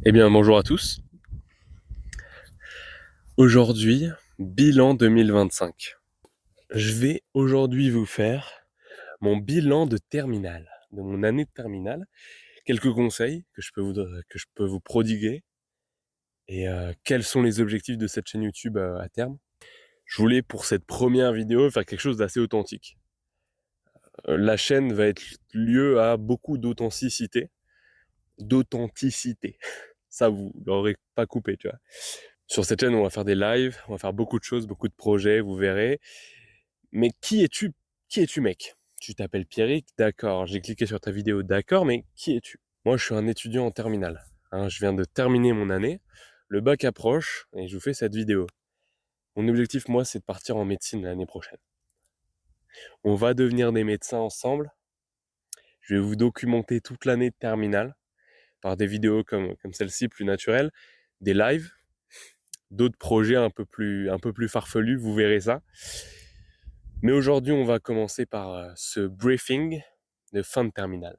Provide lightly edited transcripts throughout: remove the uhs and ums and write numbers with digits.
Eh bien, bonjour à tous. Aujourd'hui, bilan 2025. Je vais aujourd'hui vous faire mon bilan de terminale, de mon année de terminale. Quelques conseils que je peux vous prodiguer et quels sont les objectifs de cette chaîne YouTube à terme. Je voulais pour cette première vidéo faire quelque chose d'assez authentique. La chaîne va être lieu à beaucoup d'authenticité. D'authenticité. Ça, vous l'aurez pas coupé, tu vois. Sur cette chaîne, on va faire des lives, on va faire beaucoup de choses, beaucoup de projets, vous verrez. Mais qui es-tu? Qui es-tu, mec? Tu t'appelles Pierrick, d'accord. J'ai cliqué sur ta vidéo, d'accord, mais qui es-tu? Moi, je suis un étudiant en terminale. Je viens de terminer mon année. Le bac approche et je vous fais cette vidéo. Mon objectif, moi, c'est de partir en médecine l'année prochaine. On va devenir des médecins ensemble. Je vais vous documenter toute l'année de terminale par des vidéos comme celle-ci, plus naturelles, des lives, d'autres projets un peu plus farfelus, vous verrez ça. Mais aujourd'hui, on va commencer par ce briefing de fin de terminale.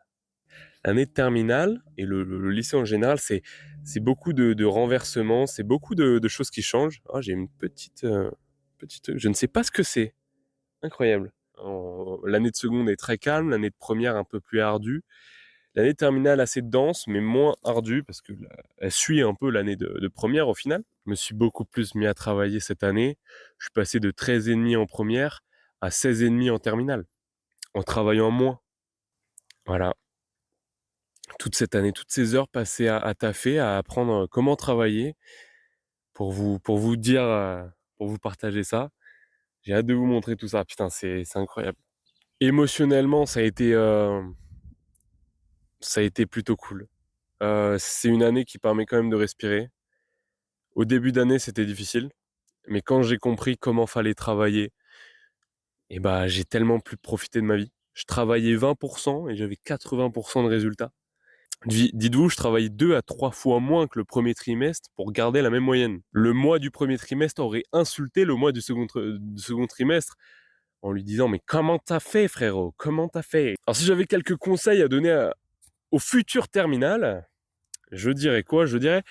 L'année de terminale et le lycée en général, c'est beaucoup de renversements, c'est beaucoup de choses qui changent. Oh, j'ai une petite, je ne sais pas ce que c'est. Incroyable. L'année de seconde est très calme, l'année de première un peu plus ardue. L'année de terminale assez dense, mais moins ardue, parce que elle suit un peu l'année de première au final. Je me suis beaucoup plus mis à travailler cette année. Je suis passé de 13,5 en première à 16,5 en terminale, en travaillant moins. Voilà. Toute cette année, toutes ces heures passées à taffer, à apprendre comment travailler, pour vous dire, pour vous partager ça. J'ai hâte de vous montrer tout ça. Putain, c'est incroyable. Émotionnellement, ça a été plutôt cool. C'est une année qui permet quand même de respirer. Au début d'année, c'était difficile, mais quand j'ai compris comment fallait travailler, et bah, j'ai tellement plus profité de ma vie. Je travaillais 20% et j'avais 80% de résultats. Dites-vous, je travaillais 2 à 3 fois moins que le premier trimestre pour garder la même moyenne. Le mois du premier trimestre aurait insulté le mois du second trimestre en lui disant mais comment t'as fait, frérot? Comment t'as fait? Alors si j'avais quelques conseils à donner au futur terminal, je dirais quoi? Je dirais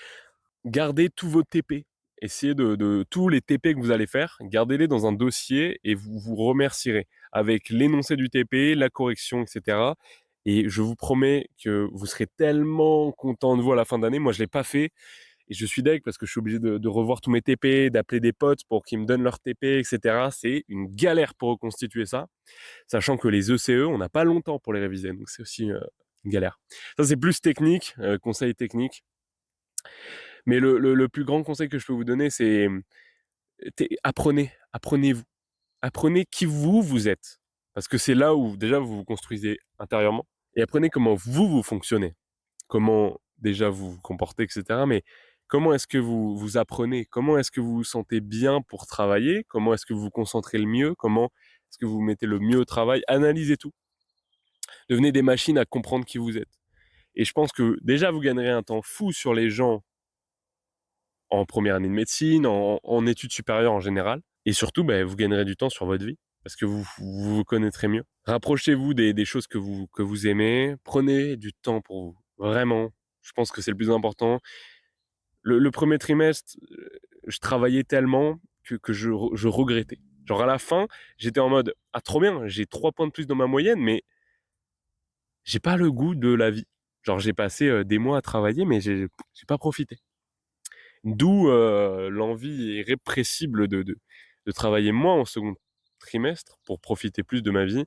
gardez tous vos TP. Essayez de tous les TP que vous allez faire, gardez-les dans un dossier et vous vous remercierez avec l'énoncé du TP, la correction, etc. Et je vous promets que vous serez tellement content de vous à la fin d'année. Moi, je l'ai pas fait et je suis deg parce que je suis obligé de revoir tous mes TP, d'appeler des potes pour qu'ils me donnent leurs TP, etc. C'est une galère pour reconstituer ça, sachant que les ECE, on n'a pas longtemps pour les réviser, donc c'est aussi une galère. Ça, c'est plus technique, conseil technique. Mais le plus grand conseil que je peux vous donner, c'est apprenez-vous. Apprenez qui vous êtes. Parce que c'est là où déjà vous vous construisez intérieurement. Et apprenez comment vous fonctionnez. Comment déjà vous vous comportez, etc. Mais comment est-ce que vous apprenez? Comment est-ce que vous vous sentez bien pour travailler? Comment est-ce que vous vous concentrez le mieux? Comment est-ce que vous vous mettez le mieux au travail? Analysez tout. Devenez des machines à comprendre qui vous êtes. Et je pense que déjà vous gagnerez un temps fou sur les gens en première année de médecine, en études supérieures en général. Et surtout, bah, vous gagnerez du temps sur votre vie parce que vous connaîtrez mieux. Rapprochez-vous des choses que vous aimez. Prenez du temps pour vous. Vraiment, je pense que c'est le plus important. Le premier trimestre, je travaillais tellement que je regrettais. Genre à la fin, j'étais en mode ah trop bien, j'ai 3 points de plus dans ma moyenne, mais j'ai pas le goût de la vie. Genre j'ai passé des mois à travailler, mais j'ai pas profité. D'où l'envie irrépressible de travailler moins en second trimestre pour profiter plus de ma vie.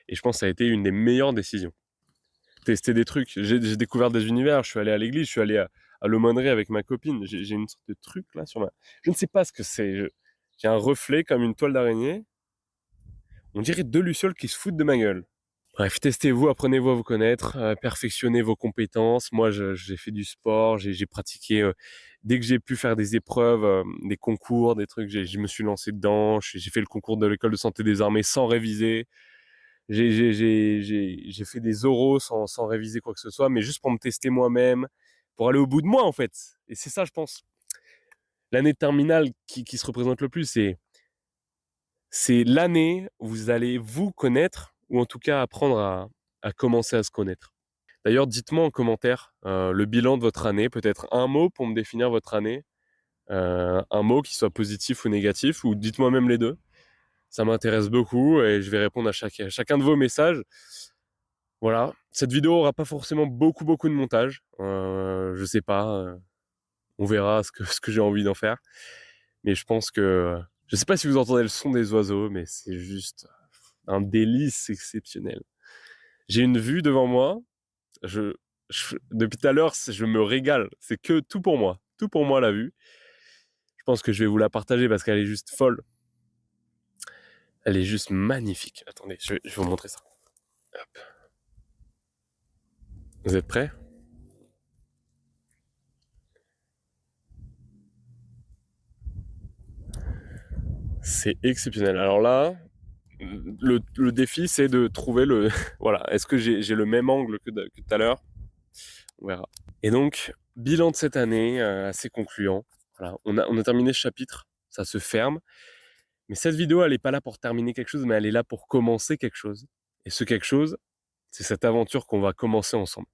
Et je pense que ça a été une des meilleures décisions. Tester des trucs. J'ai découvert des univers. Je suis allé à l'église, je suis allé à l'aumônerie avec ma copine. J'ai une sorte de truc là sur ma. Je ne sais pas ce que c'est. J'ai un reflet comme une toile d'araignée. On dirait deux lucioles qui se foutent de ma gueule. Bref, testez-vous, apprenez-vous à vous connaître, perfectionnez vos compétences. Moi, j'ai fait du sport, j'ai pratiqué dès que j'ai pu faire des épreuves, des concours, des trucs, je me suis lancé dedans. J'ai fait le concours de l'école de santé des armées sans réviser. J'ai fait des oraux sans réviser quoi que ce soit, mais juste pour me tester moi-même, pour aller au bout de moi en fait. Et c'est ça, je pense. L'année de terminale qui se représente le plus, c'est l'année où vous allez vous connaître, ou en tout cas apprendre à commencer à se connaître. D'ailleurs, dites-moi en commentaire le bilan de votre année, peut-être un mot pour me définir votre année, un mot qui soit positif ou négatif, ou dites-moi même les deux. Ça m'intéresse beaucoup et je vais répondre à chacun de vos messages. Voilà, cette vidéo aura pas forcément beaucoup de montage. Je sais pas, on verra ce que j'ai envie d'en faire. Mais je pense que, je sais pas si vous entendez le son des oiseaux, mais c'est juste un délice exceptionnel. J'ai une vue devant moi. Depuis tout à l'heure, je me régale. C'est que tout pour moi la vue. Je pense que je vais vous la partager parce qu'elle est juste folle. Elle est juste magnifique. Attendez, je vais vous montrer ça. Hop. Vous êtes prêts? C'est exceptionnel. Alors là, le défi, c'est de trouver le... voilà, est-ce que j'ai le même angle que tout à l'heure? On verra. Et donc, bilan de cette année, assez concluant. Voilà, on a terminé ce chapitre, ça se ferme. Mais cette vidéo, elle n'est pas là pour terminer quelque chose, mais elle est là pour commencer quelque chose. Et ce quelque chose, c'est cette aventure qu'on va commencer ensemble.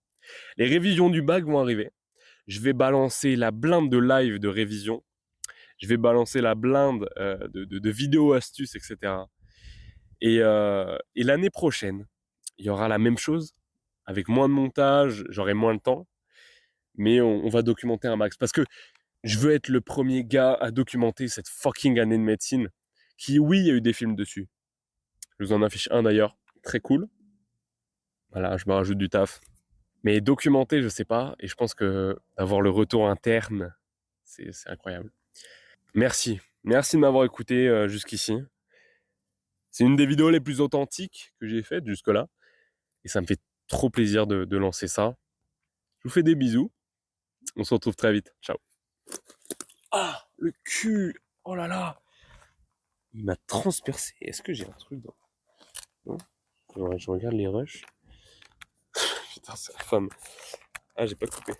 Les révisions du bac vont arriver. Je vais balancer la blinde de live de révision. Je vais balancer la blinde de vidéos astuces, etc. Et l'année prochaine, il y aura la même chose, avec moins de montage, j'aurai moins de temps, mais on va documenter un max. Parce que je veux être le premier gars à documenter cette fucking année de médecine, qui, oui, il y a eu des films dessus. Je vous en affiche un d'ailleurs, très cool. Voilà, je me rajoute du taf. Mais documenter, je sais pas, et je pense que d'avoir le retour interne, c'est incroyable. Merci. Merci de m'avoir écouté jusqu'ici. C'est une des vidéos les plus authentiques que j'ai faites jusque-là. Et ça me fait trop plaisir de lancer ça. Je vous fais des bisous. On se retrouve très vite. Ciao. Ah, le cul. Oh là là. Il m'a transpercé. Est-ce que j'ai un truc dans... Non, je regarde les rushs. Putain, c'est la femme. Ah, j'ai pas coupé.